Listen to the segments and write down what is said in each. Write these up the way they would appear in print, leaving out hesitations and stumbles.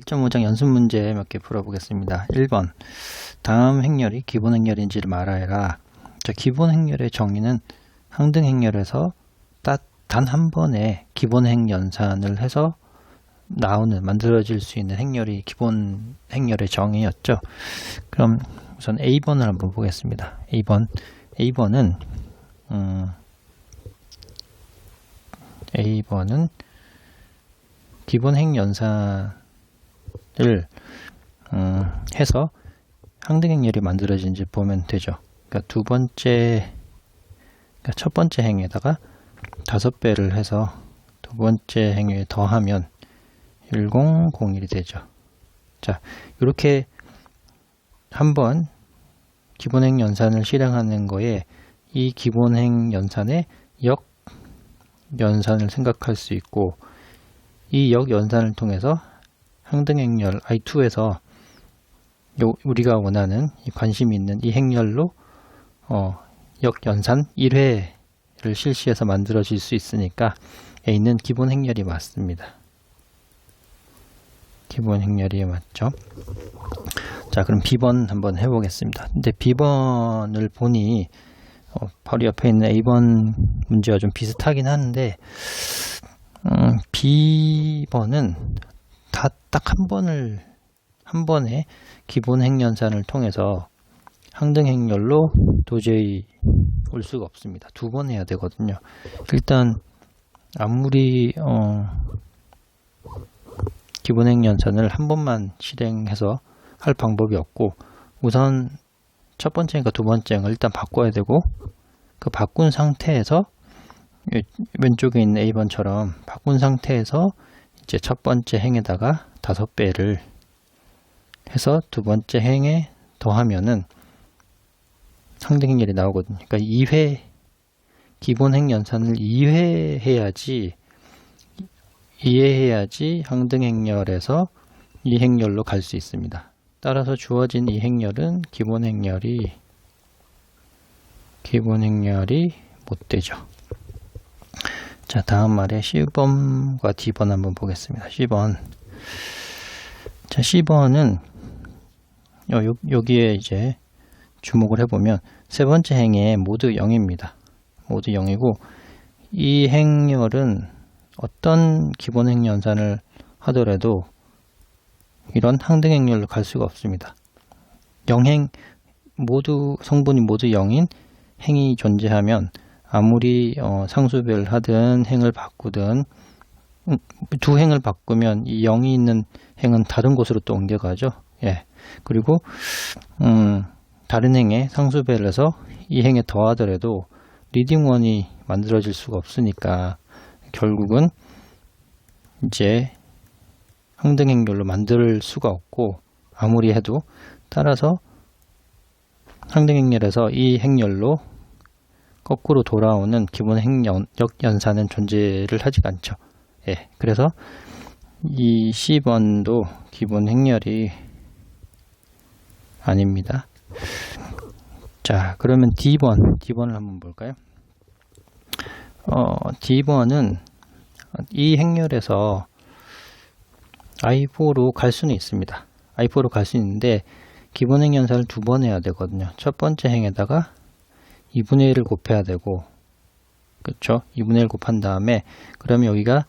1.5장 연습 문제 몇 개 풀어보겠습니다. 1번. 다음 행렬이 기본 행렬인지를 말하여라. 자, 기본 행렬의 정의는 항등 행렬에서 단 한 번에 기본 행 연산을 해서 만들어질 수 있는 행렬이 기본 행렬의 정의였죠. 그럼 우선 A번을 한번 보겠습니다. A번은 기본 행 연산을 해서 항등 행렬이 만들어진지 보면 되죠. 그러니까 첫 번째 행에다가 5배를 해서 두 번째 행에 더하면 1001이 되죠. 자, 이렇게 한번 기본행 연산을 실행하는 거에 이 기본행 연산의 역 연산을 생각할 수 있고, 이 역 연산을 통해서 항등 행렬 I2에서 우리가 원하는 관심이 있는 이 행렬로 역 연산 1회를 실시해서 만들어질 수 있으니까 A는 기본 행렬이 맞습니다. 기본 행렬이 맞죠? 자, 그럼 B번 한번 해보겠습니다. 근데 B번을 보니 바로 옆에 있는 A번 문제와 좀 비슷하긴 한데, B번은 다 딱 한 번에 기본 행 연산을 통해서 항등 행렬로 도저히 올 수가 없습니다. 2번 해야 되거든요. 일단 아무리 기본 행 연산을 한 번만 실행해서 할 방법이 없고, 우선 첫 번째니까 두 번째 행을 일단 바꿔야 되고, 그 바꾼 상태에서 왼쪽에 있는 A번처럼 바꾼 상태에서 이제 첫 번째 행에다가 5배를 해서 두 번째 행에 더하면은 항등 행렬이 나오거든요. 그러니까 2회 기본 행 연산을 2회 해야지 항등 행렬에서 이 행렬로 갈 수 있습니다. 따라서 주어진 이 행렬은 기본 행렬이 못 되죠. 자, 다음 말에 C번과 D번 한번 보겠습니다. C번. 자, C번은 여기에 이제 주목을 해보면 세 번째 행에 모두 0입니다. 모두 0이고, 이 행렬은 어떤 기본 행 연산을 하더라도 이런 항등 행렬로 갈 수가 없습니다. 0행 성분이 모두 0인 행이 존재하면 아무리 상수배를 하든 행을 바꾸든 두 행을 바꾸면 이 0이 있는 행은 다른 곳으로 또 옮겨가죠. 예. 그리고 다른 행에 상수배를 해서 이 행에 더하더라도 리딩1이 만들어질 수가 없으니까 결국은 이제 항등 행렬로 만들 수가 없고, 아무리 해도, 따라서 항등 행렬에서 이 행렬로 거꾸로 돌아오는 기본 역 연산은 존재를 하지가 않죠. 예, 그래서 이 C번도 기본 행렬이 아닙니다. 자, 그러면 D번을 한번 볼까요? D번은 이 행렬에서 I4로 갈 수는 있습니다. I4로 갈 수 있는데 기본 행 연산을 2번 해야 되거든요. 첫 번째 행에다가 2분의 1을 곱해야 되고, 그렇죠? 2분의 1 곱한 다음에 그러면 여기가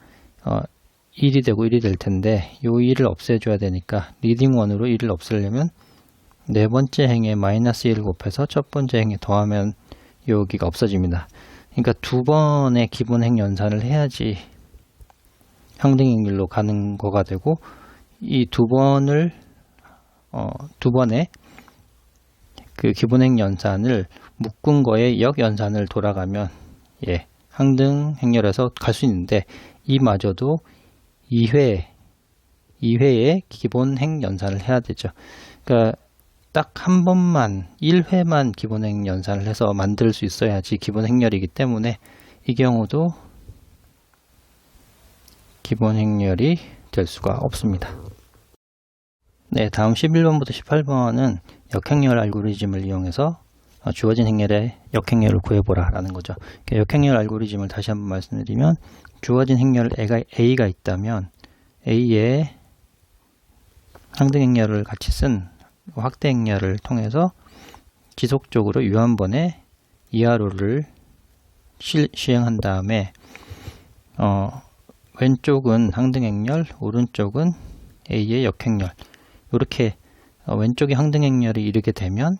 1이 되고 1이 될 텐데, 이 1을 없애줘야 되니까 리딩1으로 1을 없애려면 네 번째 행에 마이너스 1을 곱해서 첫 번째 행에 더하면 여기가 없어집니다. 그러니까 2번의 기본 행 연산을 해야지 항등 행렬로 가는 거가 되고, 이 두 번의 그 기본 행 연산을 묶은 거에 역 연산을 돌아가면 항등 행렬에서 갈 수 있는데, 이마저도 2회의 기본 행 연산을 해야 되죠. 그러니까 딱 한 번만 1회만 기본 행 연산을 해서 만들 수 있어야지 기본 행렬이기 때문에 이 경우도 기본 행렬이 될 수가 없습니다. 네, 다음 11번부터 18번은 역행렬 알고리즘을 이용해서 주어진 행렬의 역행렬을 구해보라 라는 거죠. 역행렬 알고리즘을 다시 한번 말씀드리면, 주어진 행렬 A가 있다면 A의 항등행렬을 같이 쓴 확대행렬을 통해서 지속적으로 유한번에 이하로를 시행한 다음에 왼쪽은 항등행렬, 오른쪽은 A의 역행렬, 이렇게 왼쪽이 항등행렬이 이르게 되면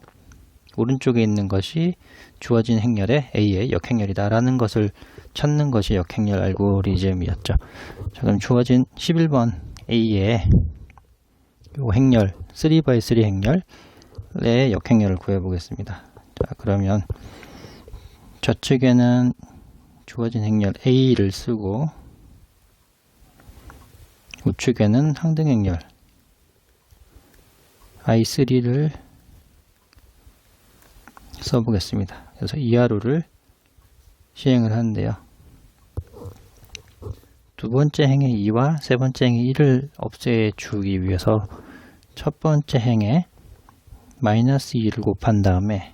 오른쪽에 있는 것이 주어진 행렬의 A의 역행렬이다 라는 것을 찾는 것이 역행렬 알고리즘이었죠. 자, 그럼 주어진 11번 A의 요 행렬 3x3 행렬의 역행렬을 구해 보겠습니다. 자, 그러면 좌측에는 주어진 행렬 A를 쓰고 우측에는 항등행렬 I3를 써보겠습니다. 그래서 이하로를 시행을 하는데요. 두 번째 행의 2와 세 번째 행의 1을 없애주기 위해서 첫 번째 행에 마이너스 2를 곱한 다음에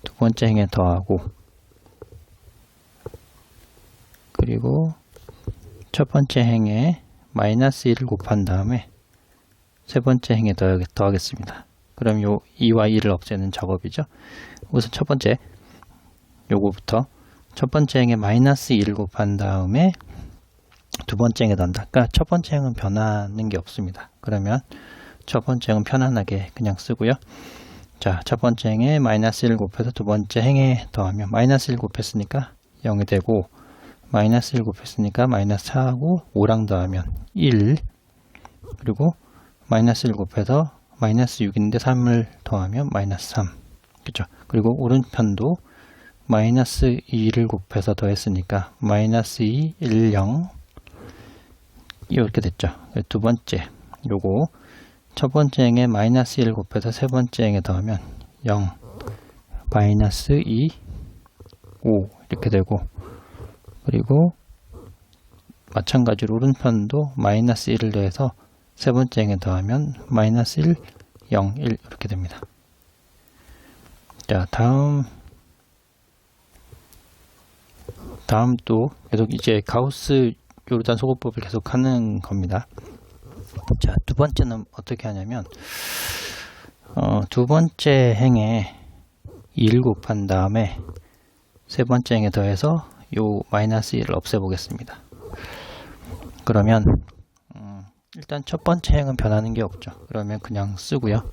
두 번째 행에 더하고, 그리고 첫 번째 행에 마이너스 1을 곱한 다음에 세 번째 행에 더하겠습니다. 그럼 요 2와 2를 없애는 작업이죠. 우선 첫 번째 요거부터 첫 번째 행에 마이너스 2를 곱한 다음에 두 번째 행에 더한다. 그러니까 첫 번째 행은 변하는 게 없습니다. 그러면 첫 번째 행은 편안하게 그냥 쓰고요. 자, 첫 번째 행에 마이너스 1을 곱해서 두 번째 행에 더하면 마이너스 1 곱했으니까 0이 되고, 마이너스 1 곱했으니까 마이너스 4하고 5랑 더하면 1, 그리고 마이너스 1 곱해서 마이너스 6인데 3을 더하면 마이너스 3. 그죠? 그리고 오른편도 마이너스 2를 곱해서 더했으니까 마이너스 2, 1, 0 이렇게 됐죠. 두 번째 요거 첫 번째 행에 마이너스 1 곱해서 세 번째 행에 더하면 0, 마이너스 2, 5 이렇게 되고, 그리고 마찬가지로 오른편도 마이너스 1을 더해서 세 번째 행에 더하면 마이너스 1, 0, 1 이렇게 됩니다. 자, 다음 또 계속 이제 가우스 요르단 소거법을 계속 하는 겁니다. 자, 두 번째는 어떻게 하냐면 두 번째 행에 2를 곱한 다음에 세 번째 행에 더해서 요 마이너스 1을 없애보겠습니다. 그러면 일단 첫 번째 행은 변하는 게 없죠. 그러면 그냥 쓰고요.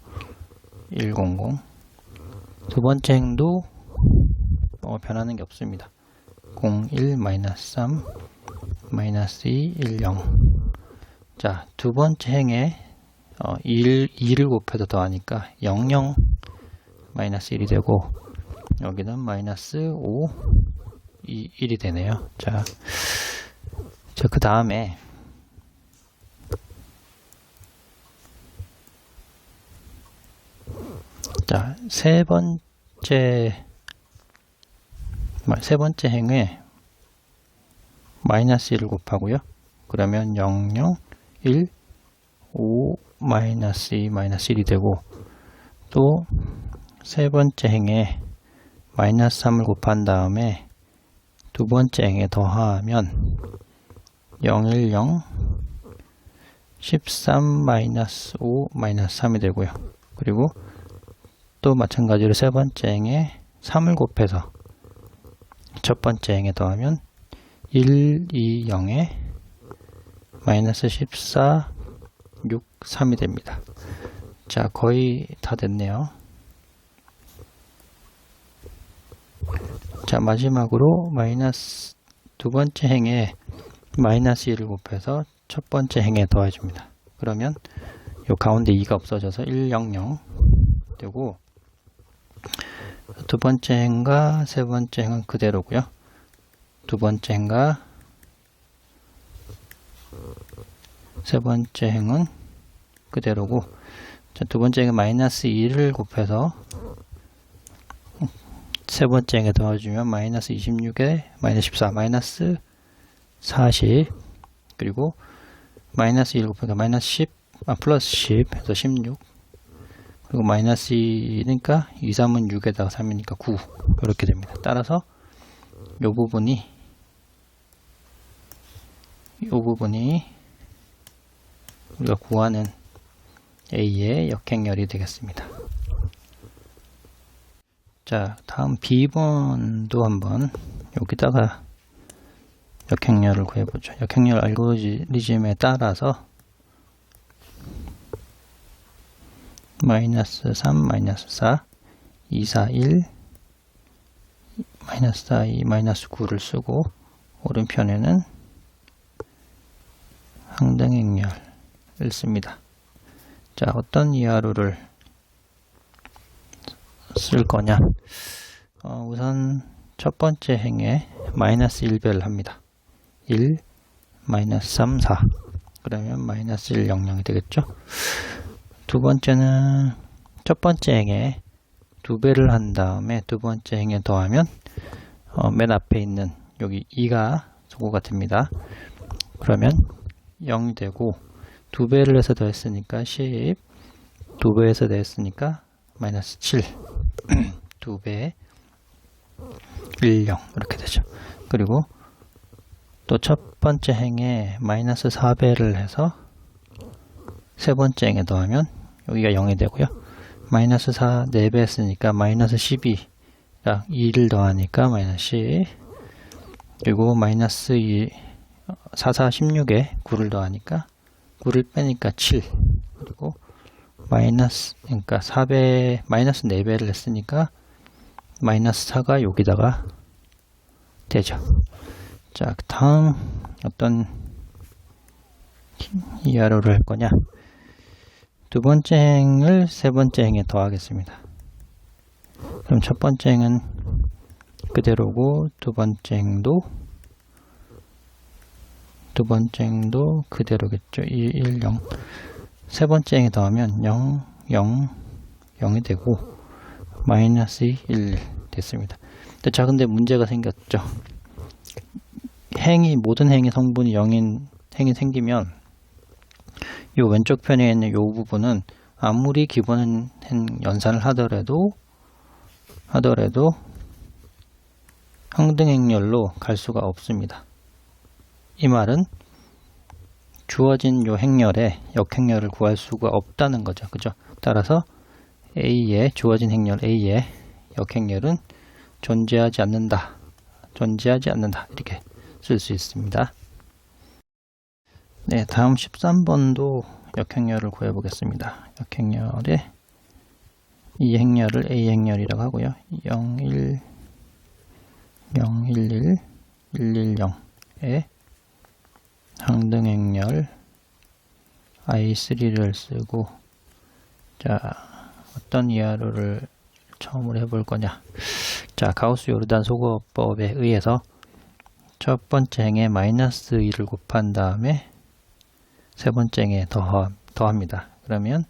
100. 두 번째 행도 변하는 게 없습니다. 01, 마이너스 3, 마이너스 2, 1, 0. 자, 두 번째 행에 2를 곱해서 더하니까 00, 마이너스 1이 되고, 여기는 마이너스 5, 2, 1이 되네요. 자, 그 다음에 자, 세 번째 행에 마이너스 1을 곱하고요. 그러면 00, 1, 5, 마이너스 2, 마이너스 1이 되고, 또 세 번째 행에 마이너스 3을 곱한 다음에 두 번째 행에 더하면 010, 13, 마이너스 5, 마이너스 3이 되고요. 그리고 또 마찬가지로 세 번째 행에 3을 곱해서 첫 번째 행에 더하면 1, 2, 0에 마이너스 14, 6, 3이 됩니다. 자, 거의 다 됐네요. 자, 마지막으로 두 번째 행에 마이너스 1을 곱해서 첫 번째 행에 더해줍니다. 그러면 요 가운데 2가 없어져서 100 되고, 두 번째 행과 세 번째 행은 그대로고요. 두 번째 행과 세 번째 행은 그대로고, 자, 두 번째 행은 마이너스 2를 곱해서 세 번째 행에 더해주면 마이너스 26에 마이너스 14, 마이너스 40, 그리고 마이너스 1 곱하니까 마이너스 10, 플러스 10 해서 16, 그리고 마이너스 2니까 2, 3은 6에다가 3이니까 9 이렇게 됩니다. 따라서 요 부분이 우리가 구하는 A의 역행렬이 되겠습니다. 자, 다음 B번도 한번 여기다가 역행렬을 구해보죠. 역행렬 알고리즘에 따라서 마이너스 3, 마이너스 4, 2, 4, 1, 마이너스 4, 2, 마이너스 9를 쓰고 오른편에는 항등행렬을 씁니다. 자, 어떤 이하로를 쓸 거냐? 우선 첫 번째 행에 마이너스 1배를 합니다. 1, 마이너스 3, 4. 그러면 마이너스 1, 0, 0이 되겠죠? 두 번째는 첫 번째 행에 2배를 한 다음에 두 번째 행에 더하면 맨 앞에 있는 여기 2가 소거가 됩니다. 그러면 0이 되고 2배를 해서 더했으니까 10, 2배에서 더했으니까 마이너스 7, 2배 1, 0 이렇게 되죠. 그리고 또 첫 번째 행에 마이너스 4배를 해서 세 번째 행에 더하면 여기가 0이 되고요. 마이너스 4, 4배 했으니까 마이너스 12, 2를 더하니까 마이너스 10, 그리고 마이너스 2, 4, 4, 16에 9를 더하니까 9를 빼니까 7, 그리고 마이너스, 그러니까 4배, 마이너스 4배를 했으니까 마이너스 4가 여기다가 되죠. 자, 다음 어떤 이하로를 할 거냐? 두 번째 행을 세 번째 행에 더하겠습니다. 그럼 첫 번째 행은 그대로고 두 번째 행도 그대로겠죠. 2, 1, 0. 세 번째 행에 더하면 0, 0, 0이 되고 마이너스 1 됐습니다. 자, 근데 문제가 생겼죠. 모든 행의 성분이 0인 행이 생기면 이 왼쪽 편에 있는 이 부분은 아무리 기본 행 연산을 하더라도 항등행렬로 갈 수가 없습니다. 이 말은 주어진 요 행렬에 역행렬을 구할 수가 없다는 거죠. 그죠? 따라서 A의 주어진 행렬 A의 역행렬은 존재하지 않는다. 이렇게 쓸 수 있습니다. 네, 다음 13번도 역행렬을 구해 보겠습니다. 역행렬에 이 행렬을 A 행렬이라고 하고요. 0, 1, 0, 1, 1, 1, 1, 0에 항등행렬 I3를 쓰고, 자, 어떤 이하로를 처음으로 해볼 거냐. 자, 가우스 요르단 소거법에 의해서 첫 번째 행에 마이너스 2를 곱한 다음에 세 번째 행에 더합니다. 그러면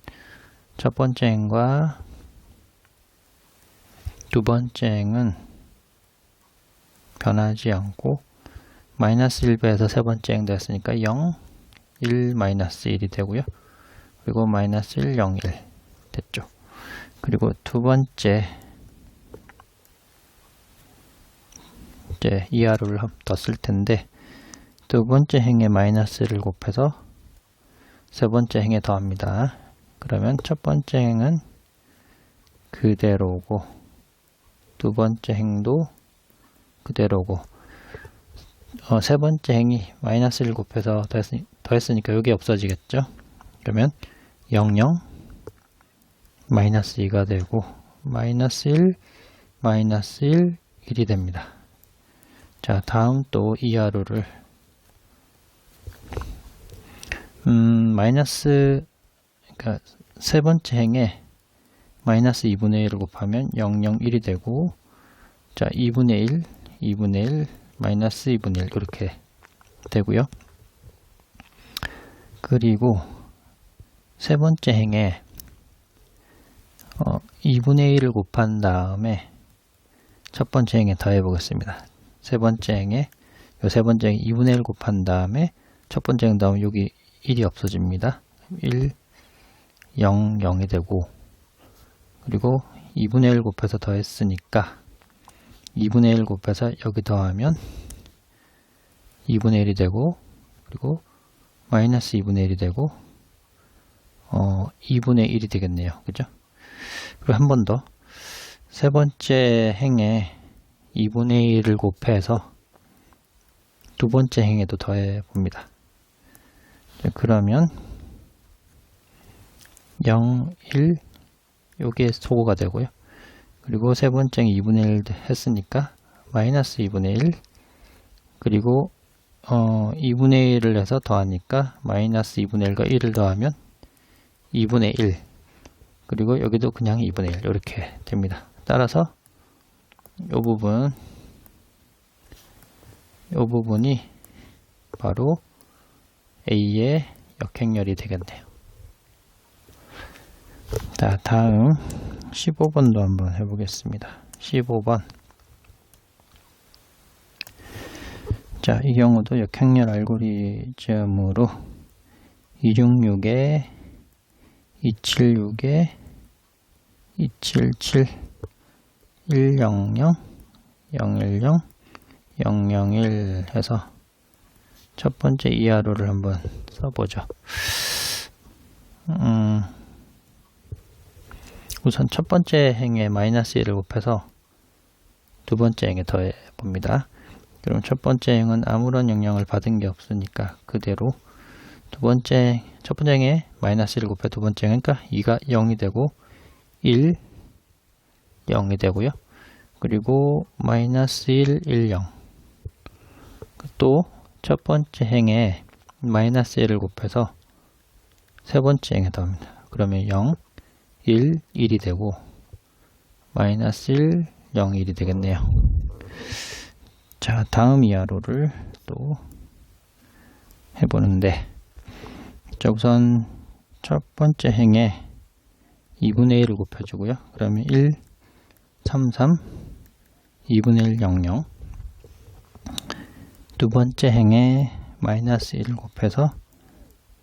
첫 번째 행과 두 번째 행은 변하지 않고 마이너스 1배에서 세 번째 행 됐으니까 0, 1, 마이너스 1이 되고요. 그리고 마이너스 1, 0, 1 됐죠. 그리고 두 번째 이제 이하로를 더 쓸 텐데 두 번째 행에 마이너스를 곱해서 세 번째 행에 더합니다. 그러면 첫 번째 행은 그대로고 두 번째 행도 그대로고 세 번째 행이 마이너스를 곱해서 더했으니까 여기 없어지겠죠. 그러면 0, 0 마이너스 2가 되고 마이너스 1 마이너스 1 1이 됩니다. 자, 다음 또 이하로를 그러니까 세 번째 행에 마이너스 2분의 1을 곱하면 0, 0, 1이 되고, 자, 2분의 1, 2분의 1, 마이너스 2분의 1 이렇게 되고요. 그리고 세 번째 행에 2분의 1을 곱한 다음에 첫 번째 행에 더해 보겠습니다. 세 번째 행에 2분의 1 곱한 다음에 첫 번째 행 다음에 여기 1이 없어집니다. 1, 0, 0이 되고, 그리고 2분의 1 곱해서 더했으니까 2분의 1 곱해서 여기 더하면 2분의 1이 되고, 그리고 마이너스 2분의 1이 되고, 2분의 1이 되겠네요. 그죠? 그리고 한 번 더. 세 번째 행에 2분의 1을 곱해서 두 번째 행에도 더해 봅니다. 그러면 0, 1, 요게 소거가 되고요. 그리고 세 번째 행에 2분의 1 했으니까 마이너스 2분의 1, 그리고 2분의 1을 해서 더하니까 마이너스 2분의 1과 1을 더하면 2분의 1, 그리고 여기도 그냥 2분의 1 이렇게 됩니다. 따라서 이 부분이 바로 A의 역행렬이 되겠네요. 자, 다음 15번도 한번 해보겠습니다. 15번. 자, 이 경우도 역행렬 알고리즘으로 266에 276에 277 100 010 001 해서 첫 번째 이하로를 한번 써보죠. 우선 첫 번째 행에 마이너스 1을 곱해서 두 번째 행에 더해 봅니다. 그럼 첫 번째 행은 아무런 영향을 받은 게 없으니까 그대로 첫 번째 행에 마이너스 1을 곱해 두 번째 행이니까 2가 0이 되고 1, 0이 되고요. 그리고 마이너스 1, 1, 0. 또 첫 번째 행에 마이너스 1을 곱해서 세 번째 행에 더합니다. 그러면 0, 1, 1이 되고 마이너스 1, 0, 1이 되겠네요. 자, 다음 이하로를 또 해보는데, 자, 우선 첫 번째 행에 2분의 1을 곱해주고요. 그러면 1, 3, 3, 2분의 1, 0, 0. 두 번째 행에 마이너스 1을 곱해서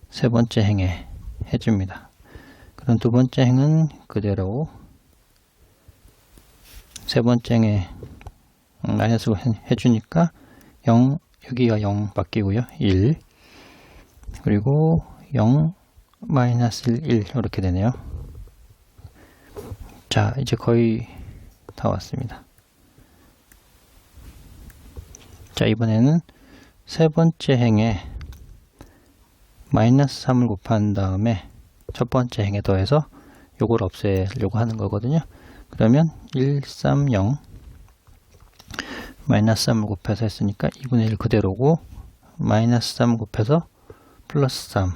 세 번째 행에 해줍니다. 그럼 두 번째 행은 그대로 세 번째 행에 마이너스로 해주니까 0, 여기가 0 바뀌고요. 1, 그리고 0, 마이너스 1, 1 이렇게 되네요. 자, 이제 거의 다 왔습니다. 자, 이번에는 세 번째 행에 마이너스 3을 곱한 다음에 첫 번째 행에 더해서 요걸 없애려고 하는 거거든요. 그러면 1, 3, 0 마이너스 3을 곱해서 했으니까 2분의 1 그대로고, 마이너스 3 곱해서 플러스 3,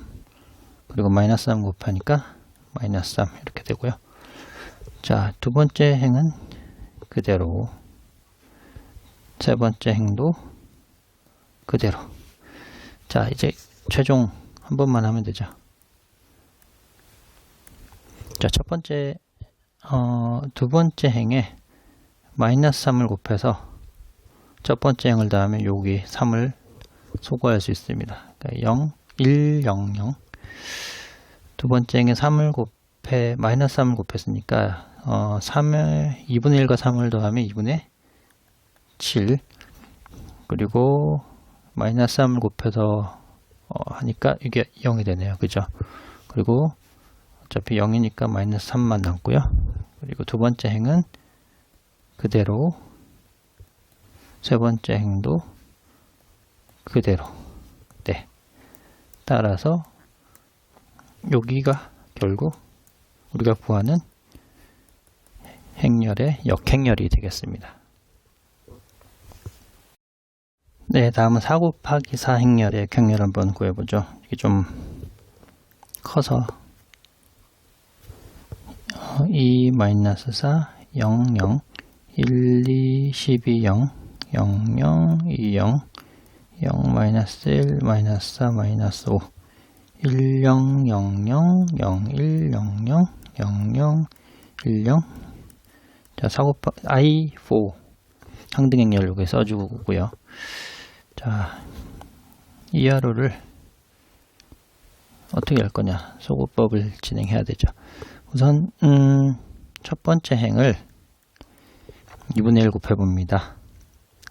그리고 마이너스 3 곱하니까 마이너스 3 이렇게 되고요. 자, 두 번째 행은 그대로, 세 번째 행도 그대로. 자, 이제 최종 한 번만 하면 되죠. 자, 두 번째 행에 마이너스 3을 곱해서 첫 번째 행을 더하면 여기 3을 소거할 수 있습니다. 그러니까 0, 1, 0, 0. 두 번째 행에 3을 곱해, 마이너스 3을 곱했으니까 2분의 1과 3을 더하면 2분의 7. 그리고 마이너스 3을 곱해서 하니까 이게 0이 되네요. 그죠? 그리고 어차피 0이니까 마이너스 3만 남고요. 그리고 두 번째 행은 그대로, 세 번째 행도 그대로. 네. 따라서 여기가 결국 우리가 구하는 행렬의 역행렬이 되겠습니다. 네, 다음은 4 곱하기 4 행렬의 역행렬 한번 구해보죠. 이게 좀 커서 2, 마이너스 4, 0, 0, 1, 2, 12, 0, 0, 0, 2, 0, 0, 마이너스 1, 마이너스 4, 마이너스 5, 1, 0, 0, 0, 0, 1, 0, 0, 0, 0, 1, 0. 자, 4 곱하기 I4 항등행렬 여기 써주고요. 자, 이하로를 어떻게 할 거냐? 소거법을 진행해야 되죠. 우선 첫 번째 행을 2분의 1 곱해봅니다.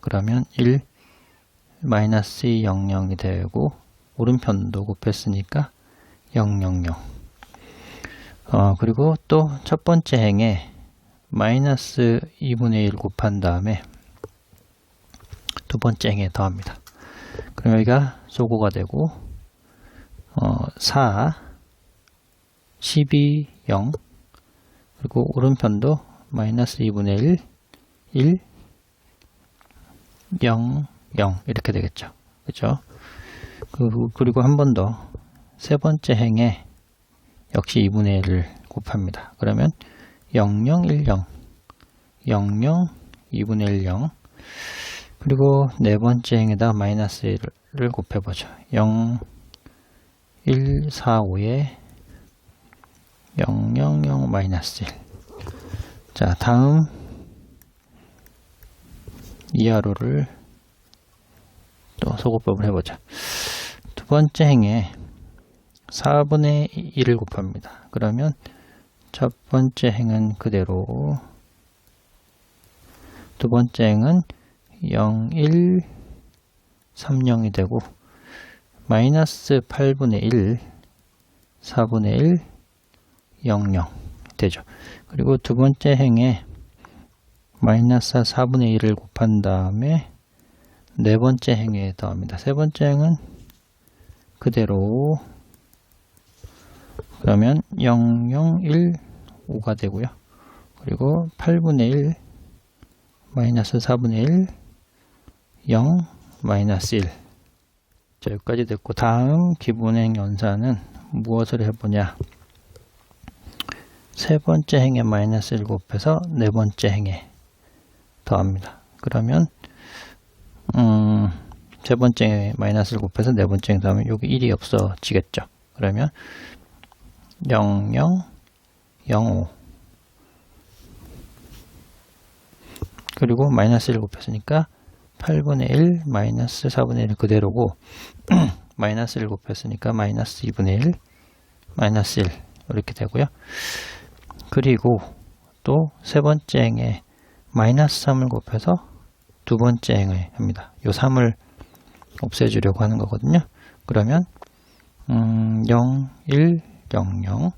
그러면 1, 마이너스 2, 0, 0이 되고, 오른편도 곱했으니까 0, 0, 0. 그리고 또 첫 번째 행에 마이너스 2분의 1 곱한 다음에 두 번째 행에 더합니다. 그럼 여기가 소고가 되고 4, 12, 0 그리고 오른편도 마이너스 2분의 1, 1, 0, 0 이렇게 되겠죠. 그죠? 그리고 한 번 더 세 번째 행에 역시 2분의 1을 곱합니다. 그러면 0, 0, 1, 0 0, 0, 2분의 1, 0 그리고 네 번째 행에다 마이너스 1을 곱해보죠. 0, 1, 4, 5에 0, 0, 0, 마이너스 1 자, 다음 이하로를 또 소곱법을 해보자. 두 번째 행에 4분의 1을 곱합니다. 그러면 첫 번째 행은 그대로 두 번째 행은 0, 1, 3, 0이 되고 마이너스 8분의 1, 4분의 1, 0, 0 되죠. 그리고 두 번째 행에 마이너스 4분의 1을 곱한 다음에 네 번째 행에 더합니다. 세 번째 행은 그대로 그러면 0, 0, 1, 5가 되고요. 그리고 8분의 1, 마이너스 4분의 1, 0, 마이너스 1 자, 여기까지 됐고 다음 기본행 연산은 무엇을 해보냐 세 번째 행에 마이너스 1 곱해서 네 번째 행에 더합니다. 그러면 세 번째 행에 마이너스를 곱해서 네 번째 행에 더하면 여기 1이 없어지겠죠. 그러면 0, 0, 0, 5 그리고 마이너스 1 곱했으니까 8분의 1 마이너스 4분의 1 그대로고 마이너스 1 곱했으니까 마이너스 2분의 1 마이너스 1 이렇게 되고요. 그리고 또 세 번째 행에 마이너스 3을 곱해서 두 번째 행을 합니다. 요 3을 없애주려고 하는 거거든요. 그러면 0, 1, 0, 0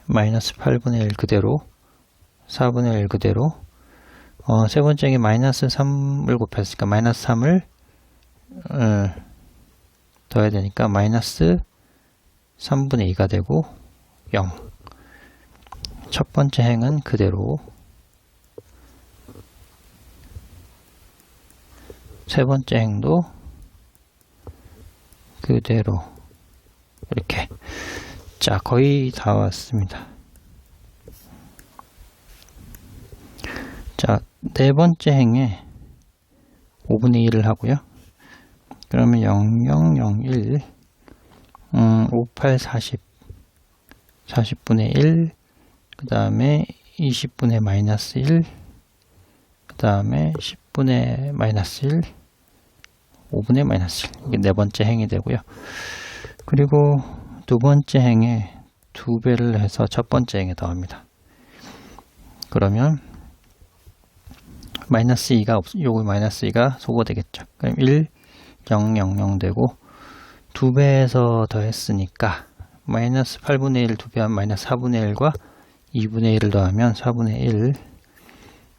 마이너스 8분의 1 그대로 4분의 1 그대로 세 번째 행에 마이너스 3을 곱했으니까 마이너스 3을 더해야 되니까 마이너스 3분의 2가 되고 0 첫 번째 행은 그대로 세 번째 행도 그대로 이렇게 자 거의 다 왔습니다. 자 네 번째 행에 5분의 1을 하고요. 그러면 0, 0, 0, 1 5, 8, 40 40분의 1 그 다음에 20분의 마이너스 1 그 다음에 10분의 마이너스 1 5분의 마이너스 1 이게 네 번째 행이 되고요. 그리고 두 번째 행에 2배를 해서 첫 번째 행에 더합니다. 그러면 마이너스 2가 요거 마이너스 2가 소거되겠죠. 그럼 1, 0, 0, 0 되고 2배에서 더했으니까 마이너스 8분의 1 2배하면 마이너스 4분의 1과 2분의 1을 더하면 4분의 1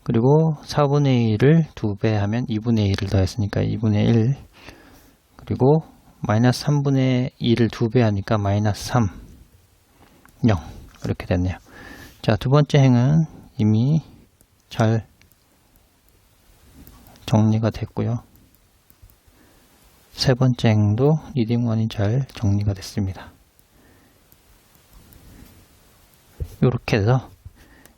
그리고 4분의 1을 2배 하면 2분의 1을 더했으니까 2분의 1 그리고 마이너스 3분의 2를 2배 하니까 마이너스 3 0 이렇게 됐네요. 자, 두 번째 행은 이미 잘 정리가 됐고요. 세 번째 행도 리딩1이 잘 정리가 됐습니다. 이렇게 해서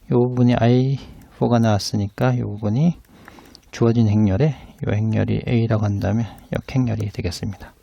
이 부분이 I4가 나왔으니까 이 부분이 주어진 행렬에 이 행렬이 A라고 한다면 역행렬이 되겠습니다.